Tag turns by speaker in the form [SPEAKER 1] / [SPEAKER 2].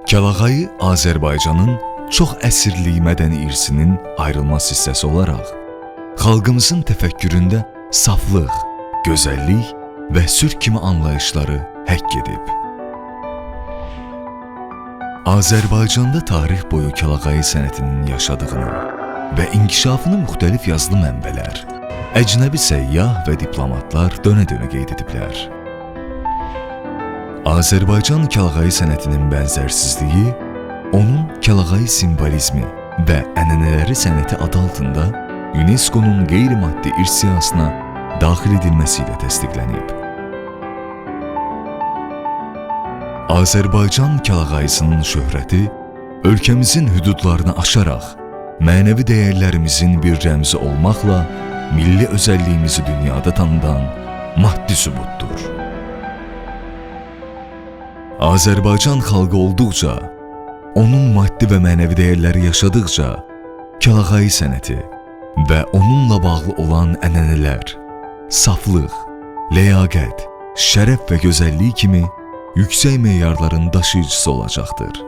[SPEAKER 1] Kəlağayı Azərbaycanın çox əsirlik mədəni irsinin ayrılmaz hissəsi olaraq, xalqımızın təfəkküründə saflıq, gözəllik və sülh kimi anlayışları həkk edib. Azərbaycanda tarix boyu Kəlağayı sənətinin yaşadığını və inkişafını müxtəlif yazılı mənbələr, əcnəbi səyyah və diplomatlar dönə-dönə qeyd ediblər. Azərbaycan Kəlağayı sənətinin bənzərsizliyi, onun Kəlağayı simvolizmi və ənənələri sənəti adı altında UNESCO-nun qeyri-maddi irs siyahısına daxil edilməsi ilə təsdiqlənib. Azərbaycan Kəlağayısının şöhrəti ölkəmizin hüdudlarını aşaraq, mənəvi dəyərlərimizin bir rəmzi olmaqla milli özəlliyimizi dünyada tanıdan maddi sübutdur. Azərbaycan xalqı olduqca, onun maddi və mənəvi dəyərləri yaşadıqca, Kəlağayı sənəti və onunla bağlı olan ənənələr, saflıq, ləyaqət, şərəf və gözəllik kimi yüksək meyarların daşıyıcısı olacaqdır.